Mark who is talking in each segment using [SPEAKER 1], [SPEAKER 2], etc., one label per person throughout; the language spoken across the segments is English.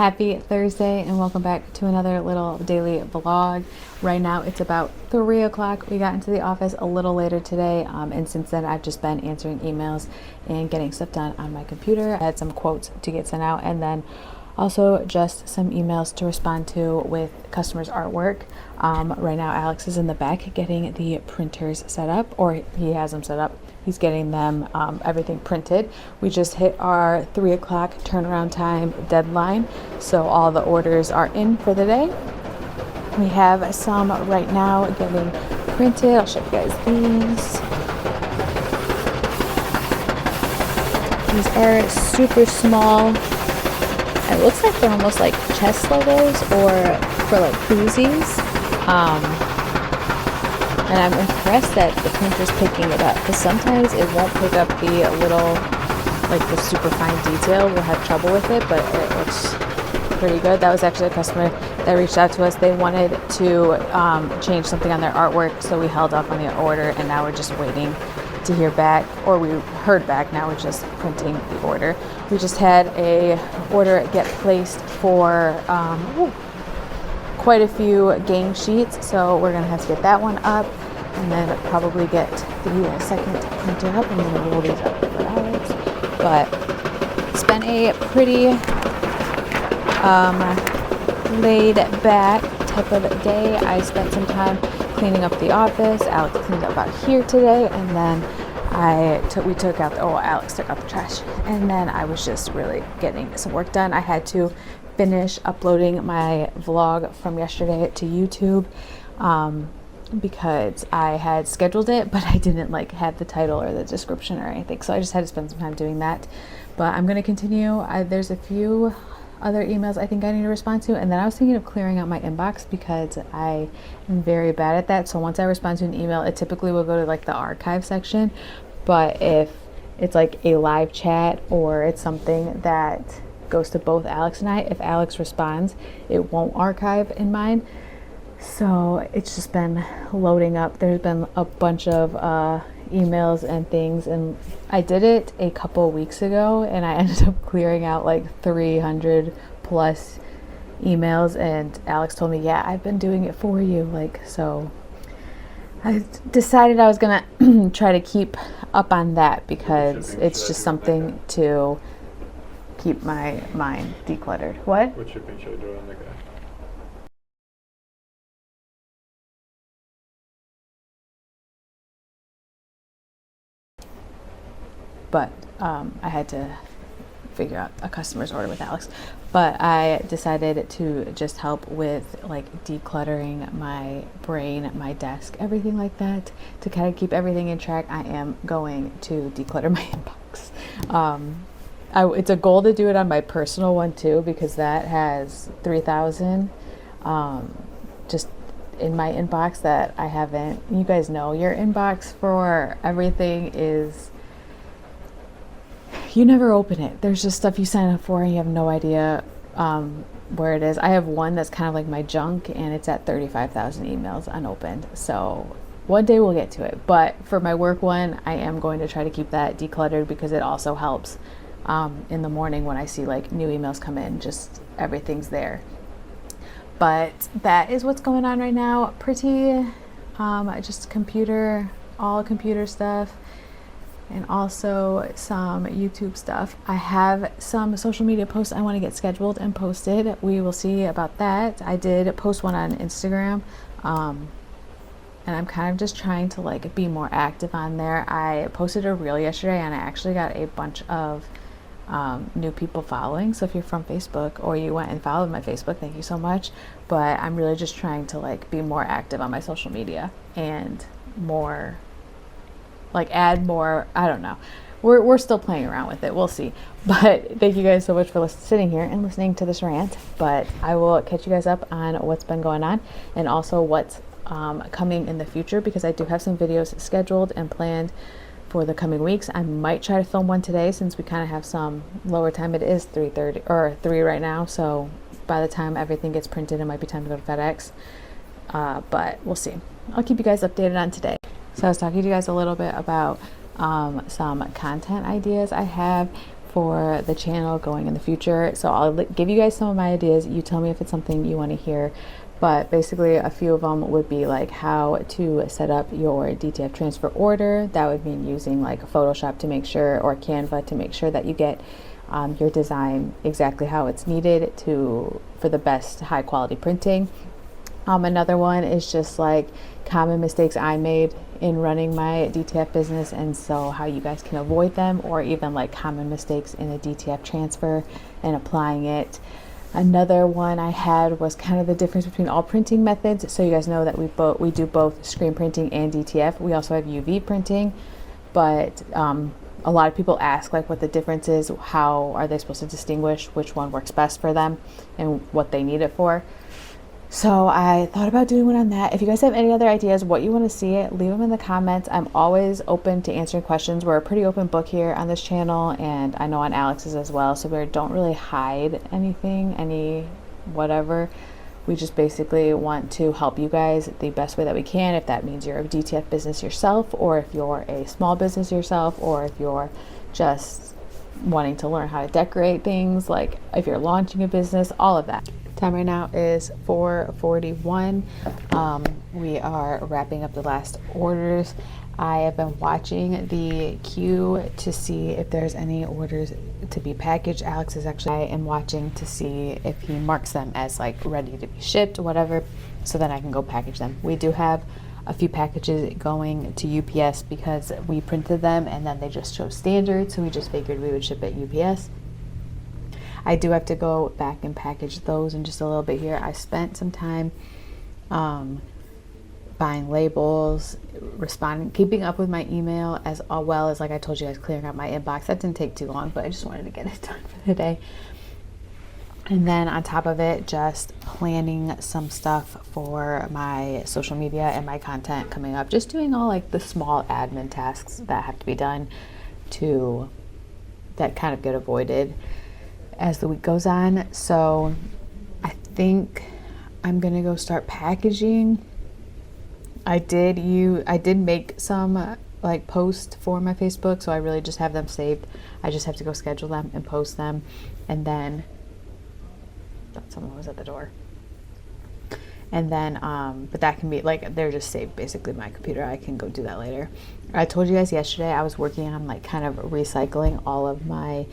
[SPEAKER 1] Happy Thursday and welcome back to another little daily vlog. Right now it's about 3 o'clock. We got into the office a little later today, and since then I've just been answering emails and getting stuff done on my computer. I had some quotes to get sent out and then also just some emails to respond to with customers' artwork. Right now Alex is in the back getting the printers set up, or he has them set up. He's getting them everything printed. We just hit our 3 o'clock turnaround time deadline, so all the orders are in for the day. We have some right now getting printed. I'll show you guys these. These are super small. It looks like they're almost like chest logos or for like koozies. And I'm impressed that the printer's picking it up, because sometimes it won't pick up the little, like the super fine detail. We'll have trouble with it, but it looks pretty good. That was actually a customer that reached out to us. They wanted to change something on their artwork, so we held off on the order, and now we're just waiting to hear back, or we heard back. Now we're just printing the order. We just had a order get placed for quite a few gang sheets, so we're gonna have to get that one up and then probably get the second printer up and then roll these up for Alex. But it's been a pretty laid back type of day. I spent some time cleaning up the office. Alex cleaned up out here today, and then Alex took out the trash, and then I was just really getting some work done. I had to finish uploading my vlog from yesterday to YouTube because I had scheduled it, but I didn't like have the title or the description or anything, so I just had to spend some time doing that. But I'm going to continue. There's a few other emails I think I need to respond to, and then I was thinking of clearing out my inbox because I am very bad at that. So once I respond to an email, it typically will go to like the archive section, but if it's like a live chat or it's something that goes to both Alex and I, if Alex responds, it won't archive in mine. So it's just been loading up. There's been a bunch of emails and things, and I did it a couple weeks ago and I ended up clearing out like 300 plus emails, and Alex told me, yeah, I've been doing it for you. Like, so I decided I was gonna try to keep up on that because it's just something to keep my mind decluttered. What?
[SPEAKER 2] What shipping should I do on the guy?
[SPEAKER 1] But I had to figure out a customer's order with Alex. But I decided to just help with like decluttering my brain, my desk, everything like that, to kind of keep everything in track. I am going to declutter my inbox. It's a goal to do it on my personal one too, because that has 3,000 just in my inbox that I haven't. You guys know your inbox for everything is, you never open it. There's just stuff you sign up for and you have no idea where it is. I have one that's kind of like my junk, and it's at 35,000 emails unopened. So one day we'll get to it. But for my work one, I am going to try to keep that decluttered because it also helps in the morning when I see like new emails come in, just everything's there. But that is what's going on right now. Pretty just all computer stuff, and also some YouTube stuff. I have some social media posts I want to get scheduled and posted. We will see about that. I did post one on Instagram, and I'm kind of just trying to like be more active on there. I posted a reel yesterday and I actually got a bunch of new people following. So if you're from Facebook or you went and followed my Facebook, thank you so much. But I'm really just trying to like be more active on my social media and more like add more. I don't know, we're still playing around with it, we'll see. But thank you guys so much for sitting here and listening to this rant. But I will catch you guys up on what's been going on and also what's coming in the future, because I do have some videos scheduled and planned for the coming weeks. I might try to film one today since we kind of have some lower time. It is 3:30 or 3 right now, so by the time everything gets printed it might be time to go to FedEx, but we'll see. I'll keep you guys updated on today. So I was talking to you guys a little bit about some content ideas I have for the channel going in the future. So I'll give you guys some of my ideas. You tell me if it's something you want to hear. But basically a few of them would be like how to set up your DTF transfer order. That would mean using like Photoshop to make sure, or Canva to make sure that you get your design exactly how it's needed for the best high quality printing. Another one is just like common mistakes I made in running my DTF business, and so how you guys can avoid them, or even like common mistakes in a DTF transfer and applying it. Another one I had was kind of the difference between all printing methods. So you guys know that we do both screen printing and DTF. We also have UV printing, but a lot of people ask like what the difference is, how are they supposed to distinguish which one works best for them and what they need it for. So I thought about doing one on that. If you guys have any other ideas, what you want to see, leave them in the comments. I'm always open to answering questions. We're a pretty open book here on this channel, and I know on Alex's as well. So we don't really hide anything, whatever. We just basically want to help you guys the best way that we can. If that means you're a DTF business yourself, or if you're a small business yourself, or if you're just wanting to learn how to decorate things, like if you're launching a business, all of that. Time right now is 4:41. We are wrapping up the last orders. I have been watching the queue to see if there's any orders to be packaged. I am watching to see if he marks them as like ready to be shipped, whatever, so then I can go package them. We do have a few packages going to UPS because we printed them and then they just chose standard, so we just figured we would ship at UPS. I do have to go back and package those in just a little bit here. I spent some time buying labels, responding, keeping up with my email, as well as, like I told you guys, clearing out my inbox. That didn't take too long, but I just wanted to get it done for the day. And then on top of it, just planning some stuff for my social media and my content coming up. Just doing all like the small admin tasks that have to be done that kind of get avoided as the week goes on. So I think I'm gonna go start packaging. I did make some like posts for my Facebook, so I really just have them saved. I just have to go schedule them and post them, and then someone was at the door. And then but that can be like, they're just saved basically in my computer. I can go do that later. I told you guys yesterday I was working on like kind of recycling all of my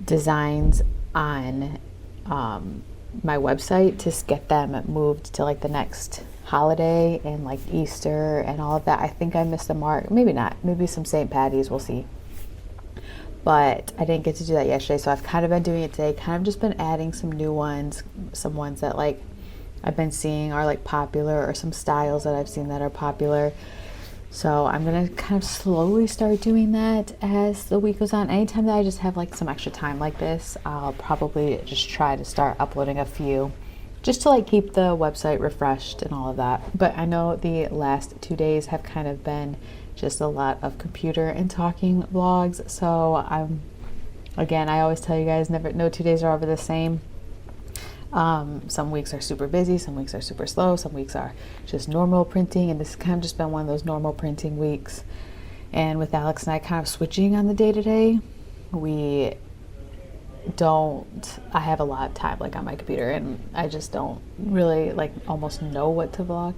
[SPEAKER 1] designs on my website to get them moved to like the next holiday and like Easter and all of that. I think I missed the mark. Maybe not. Maybe some St. Patty's. We'll see. But I didn't get to do that yesterday, so I've kind of been doing it today. Kind of just been adding some new ones, some ones that like I've been seeing are like popular, or some styles that I've seen that are popular. So I'm gonna kind of slowly start doing that as the week goes on. Anytime that I just have like some extra time like this, I'll probably just try to start uploading a few, just to like keep the website refreshed and all of that. But I know the last 2 days have kind of been just a lot of computer and talking vlogs. So I always tell you guys, no 2 days are ever the same. Some weeks are super busy, some weeks are super slow, some weeks are just normal printing, and this has kind of just been one of those normal printing weeks. And with Alex and I kind of switching on the day-to-day, I have a lot of time like on my computer, and I just don't really like almost know what to vlog,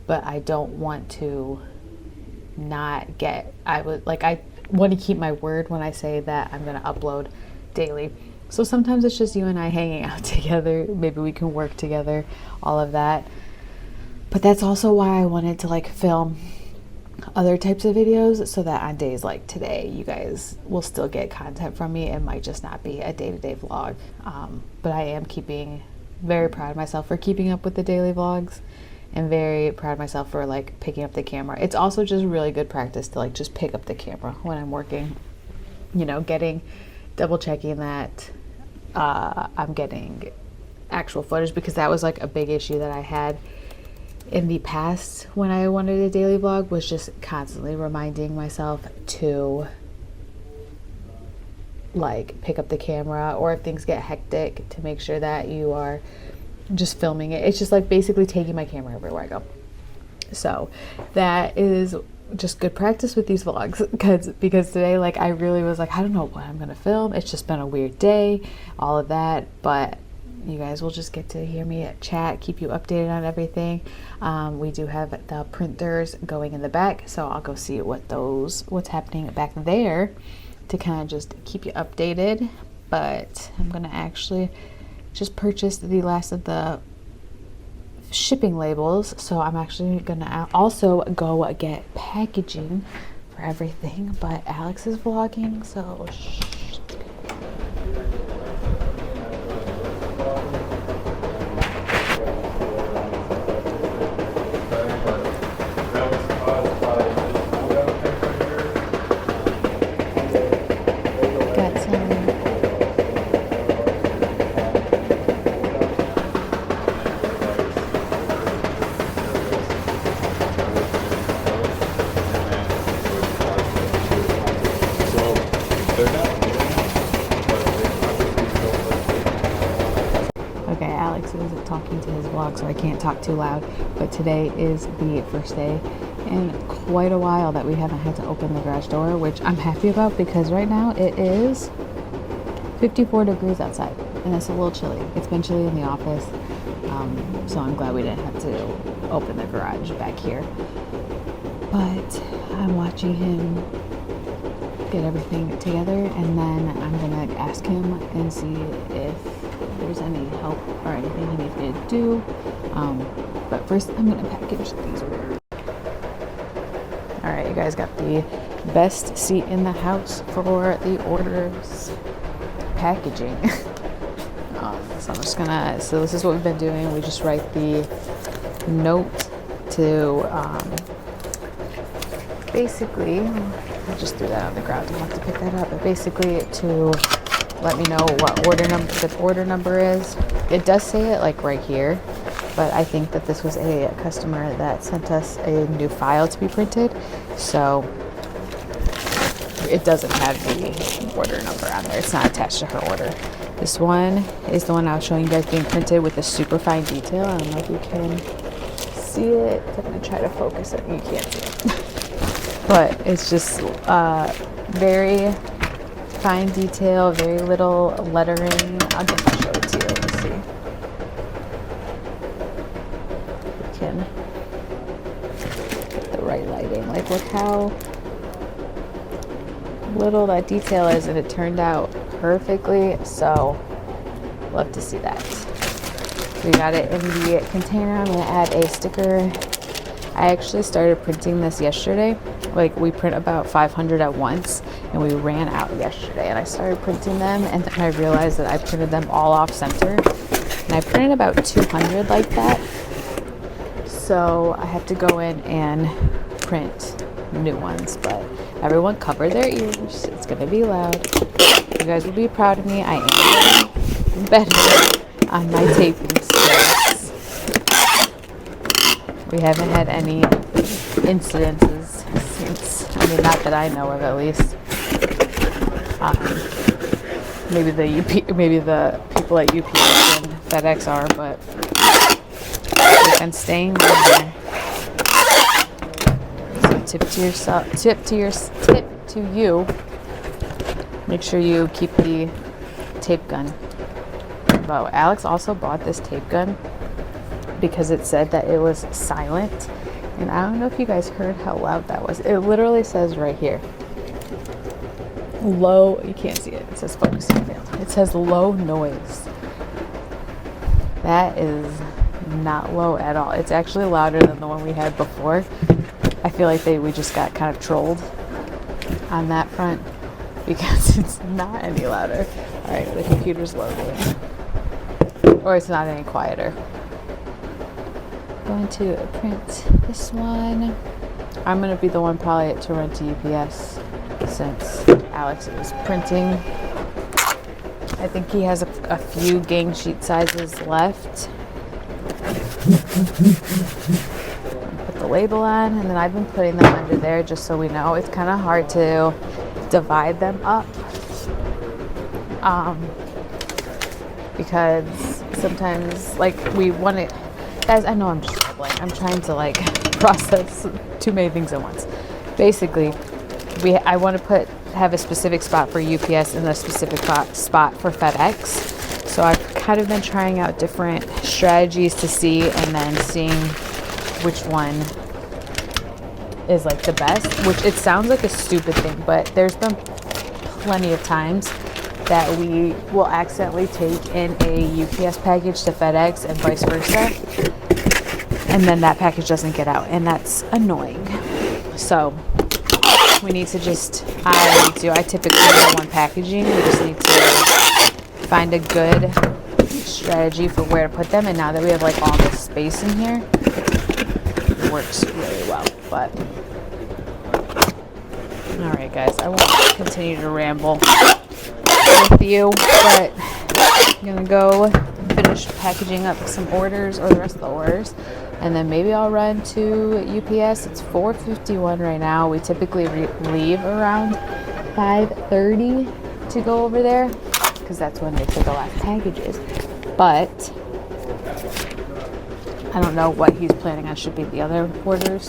[SPEAKER 1] but I don't want to I want to keep my word when I say that I'm going to upload daily. So sometimes it's just you and I hanging out together. Maybe we can work together, all of that. But that's also why I wanted to like film other types of videos, so that on days like today, you guys will still get content from me. It might just not be a day-to-day vlog. But I am very proud of myself for keeping up with the daily vlogs, and very proud of myself for like picking up the camera. It's also just really good practice to like just pick up the camera when I'm working, double checking that I'm getting actual footage, because that was like a big issue that I had in the past when I wanted a daily vlog, was just constantly reminding myself to like pick up the camera, or if things get hectic, to make sure that you are just filming it. It's just like basically taking my camera everywhere I go. So that is just good practice with these vlogs because today, like, I really was like, I don't know what I'm gonna film. It's just been a weird day, all of that, but you guys will just get to hear me chat, keep you updated on everything. We do have the printers going in the back, so I'll go see what's happening back there to kind of just keep you updated. But I'm gonna actually just purchase the last of the shipping labels, so I'm actually gonna also go get packaging for everything. But Alex is vlogging, so is talking to his vlog, so I can't talk too loud, but today is the first day in quite a while that we haven't had to open the garage door, which I'm happy about because right now it is 54 degrees outside and it's a little chilly. It's been chilly in the office, so I'm glad we didn't have to open the garage back here. But I'm watching him get everything together, and then I'm gonna ask him and see if there's any help or anything he needs me to do. But first I'm gonna package these orders. All right, you guys got the best seat in the house for the orders packaging. So I'm just gonna, so this is what we've been doing. We just write the note to basically, I just threw that on the ground, I'll have to pick that up, but basically to let me know what order number is. It does say it like right here, but I think that this was a customer that sent us a new file to be printed, so it doesn't have the order number on there. It's not attached to her order. This one is the one I was showing you guys being printed with a super fine detail. I don't know if you can see it. I'm gonna try to focus it. You can't see it. But it's just very fine detail, very little lettering. I'll just show it to you. Let's see. We can get the right lighting. Like, look how little that detail is, and it turned out perfectly. So, love to see that. We got it in the container. I'm gonna add a sticker. I actually started printing this yesterday. Like, we print about 500 at once, and we ran out yesterday, and I started printing them, and then I realized that I printed them all off center, and I printed about 200 like that. So I have to go in and print new ones, but everyone cover their ears. It's gonna be loud. You guys will be proud of me. I am better on my taping skills. We haven't had any incidences since, I mean, not that I know of, at least. Maybe the people at UPS and FedEx are, but they've been staying there. So tip to you. Make sure you keep the tape gun. But Alex also bought this tape gun because it said that it was silent, and I don't know if you guys heard how loud that was. It literally says right here, low, you can't see it, it says focusing failed. It says low noise. That is not low at all. It's actually louder than the one we had before. I feel like we just got kind of trolled on that front because it's not any louder. All right, the computer's loading, or it's not any quieter. Going to print this one. I'm going to be the one probably to run to UPS since Alex is printing. I think he has a few gang sheet sizes left. Put the label on, and then I've been putting them under there just so we know. It's kind of hard to divide them up because sometimes, like, we want to, guys, I know I'm just rambling. I'm trying to, like, process too many things at once. basically, I want to have a specific spot for UPS and a specific spot for FedEx. So I've kind of been trying out different strategies to see, and then seeing which one is like the best, which it sounds like a stupid thing, but there's been plenty of times that we will accidentally take in a UPS package to FedEx and vice versa, and then that package doesn't get out, and that's annoying. So we need to I typically do one packaging. We just need to find a good strategy for where to put them, and now that we have like all this space in here, it works really well. But all right guys, I won't continue to ramble with you, but I'm gonna go finish packaging up some orders, or the rest of the orders, and then maybe I'll run to UPS. It's 4:51 right now. We typically leave around 5:30 to go over there, because that's when they take the last packages. But I don't know what he's planning on shipping the other orders,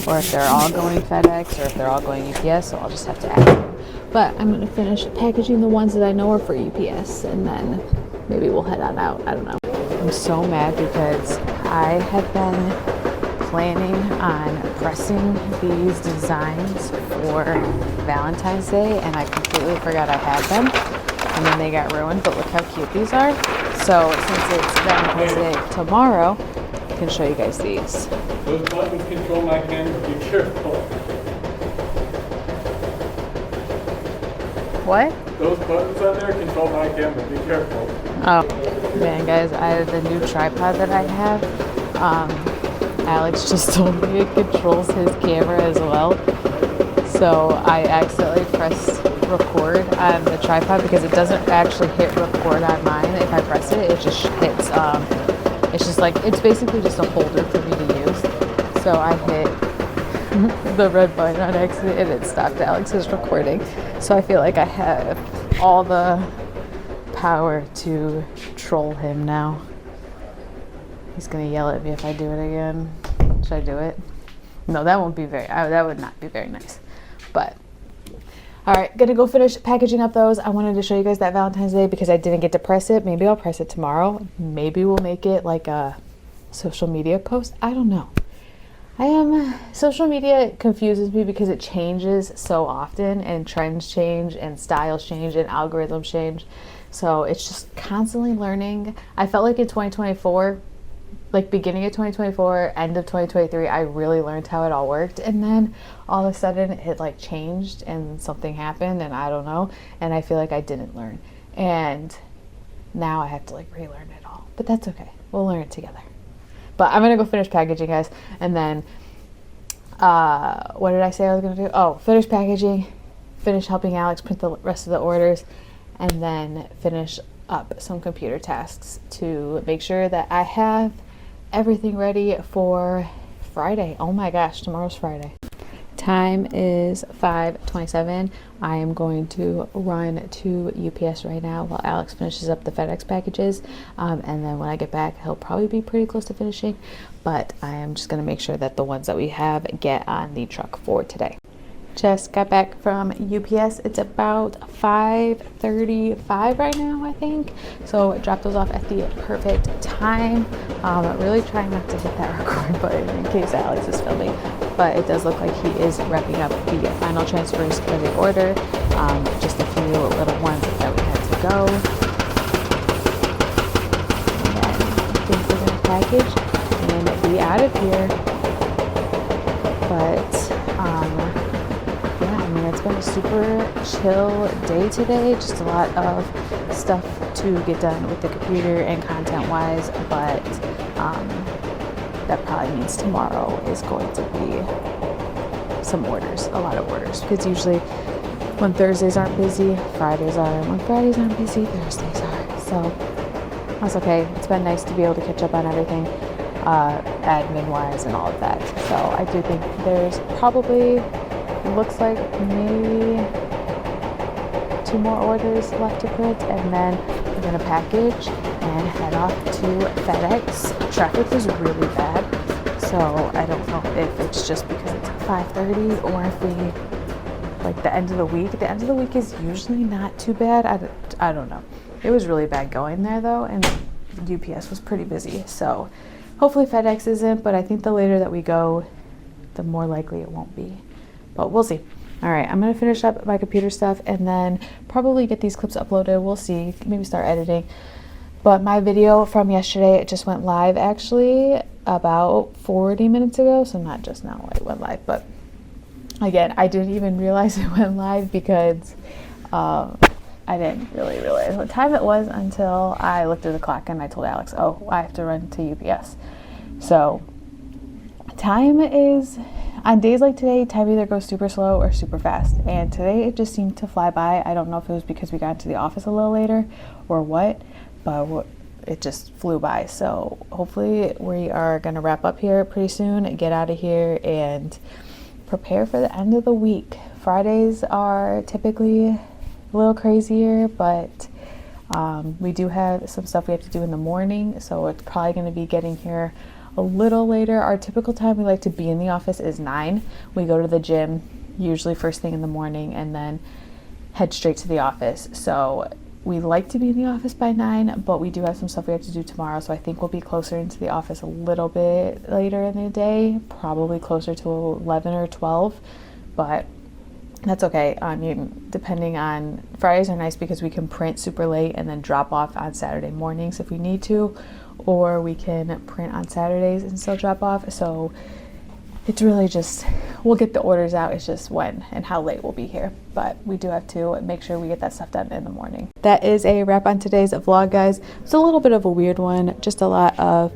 [SPEAKER 1] or if they're all going FedEx, or if they're all going UPS, so I'll just have to ask him. But I'm going to finish packaging the ones that I know are for UPS, and then maybe we'll head on out. I don't know. I'm so mad because I had been planning on pressing these designs for Valentine's Day, and I completely forgot I had them, and then they got ruined. But look how cute these are. So since it's Valentine's Day tomorrow, I can show you guys these.
[SPEAKER 2] Those buttons control my camera. Be careful.
[SPEAKER 1] What?
[SPEAKER 2] Those buttons on there control my camera. Be careful.
[SPEAKER 1] Oh, man, guys, the new tripod that I have, Alex just told me it controls his camera as well. So I accidentally pressed record on the tripod, because it doesn't actually hit record on mine. If I press it, it just hits, it's just like, it's basically just a holder for me to use. So I hit the red button on accident, and it stopped Alex's recording. So I feel like I have all the power to troll him now. He's gonna yell at me if I do it again. Should I do it? No, that won't be that would not be very nice. But all right, gonna go finish packaging up those. I wanted to show you guys that Valentine's Day because I didn't get to press it. Maybe I'll press it tomorrow. Maybe we'll make it like a social media post. I don't know. Social media confuses me because it changes so often, and trends change, and styles change, and algorithms change. So it's just constantly learning. I felt like in 2024, like beginning of 2024, end of 2023, I really learned how it all worked. And then all of a sudden it like changed and something happened, and I don't know. And I feel like I didn't learn. And now I have to like relearn it all. But that's okay. We'll learn it together. But I'm going to go finish packaging, guys. And then, what did I say I was going to do? Oh, finish packaging, finish helping Alex print the rest of the orders, and then finish up some computer tasks to make sure that I have everything ready for Friday. Oh my gosh, tomorrow's Friday. Time is 5:27. I am going to run to UPS right now while Alex finishes up the FedEx packages. And then when I get back, he'll probably be pretty close to finishing. But I am just going to make sure that the ones that we have get on the truck for today. Just got back from UPS. It's about 5:35 right now, I think. So I dropped those off at the perfect time. Really trying not to hit that record button in case Alex is filming. But it does look like he is wrapping up the final transfers for the order. Just a few little ones that we had to go. And then I think we're going to package and be out of here. But it's been a super chill day today. Just a lot of stuff to get done with the computer and content wise, but that probably means tomorrow is going to be some orders, a lot of orders, because usually when Thursdays aren't busy, Fridays are, and when Fridays aren't busy, Thursdays are. So that's okay. It's been nice to be able to catch up on everything admin wise and all of that. So I do think there's probably, it looks like maybe 2 more orders left to print, and then we're going to package and head off to FedEx. Traffic is really bad, so I don't know if it's just because it's 5:30, or if we like the end of the week. The end of the week is usually not too bad. I don't know. It was really bad going there though, and UPS was pretty busy. So hopefully FedEx isn't, but I think the later that we go, the more likely it won't be. But we'll see. All right, I'm gonna finish up my computer stuff and then probably get these clips uploaded. We'll see, maybe start editing. But my video from yesterday, it just went live actually about 40 minutes ago. So not just now it went live, but again, I didn't even realize it went live because I didn't really realize what time it was until I looked at the clock and I told Alex, oh, I have to run to UPS. So time is, on days like today, time either goes super slow or super fast. And today it just seemed to fly by. I don't know if it was because we got into the office a little later or what, but it just flew by. So hopefully we are going to wrap up here pretty soon, get out of here, and prepare for the end of the week. Fridays are typically a little crazier, but we do have some stuff we have to do in the morning, so it's probably going to be getting here a little later. Our typical time we like to be in the office is 9. We go to the gym usually first thing in the morning and then head straight to the office. So we like to be in the office by 9, but we do have some stuff we have to do tomorrow, so I think we'll be closer into the office a little bit later in the day, probably closer to 11 or 12, but that's okay. I mean, depending on, Fridays are nice because we can print super late and then drop off on Saturday mornings if we need to, or we can print on Saturdays and still drop off. So it's really just, we'll get the orders out. It's just when and how late we'll be here. But we do have to make sure we get that stuff done in the morning. That is a wrap on today's vlog, guys. It's a little bit of a weird one, just a lot of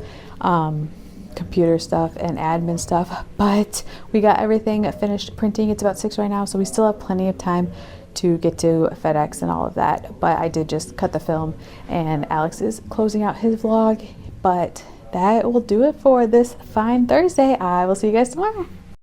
[SPEAKER 1] computer stuff and admin stuff, but we got everything finished printing. It's about 6 right now, so we still have plenty of time to get to FedEx and all of that. But I did just cut the film, and Alex is closing out his vlog. But that will do it for this fine Thursday. I will see you guys tomorrow.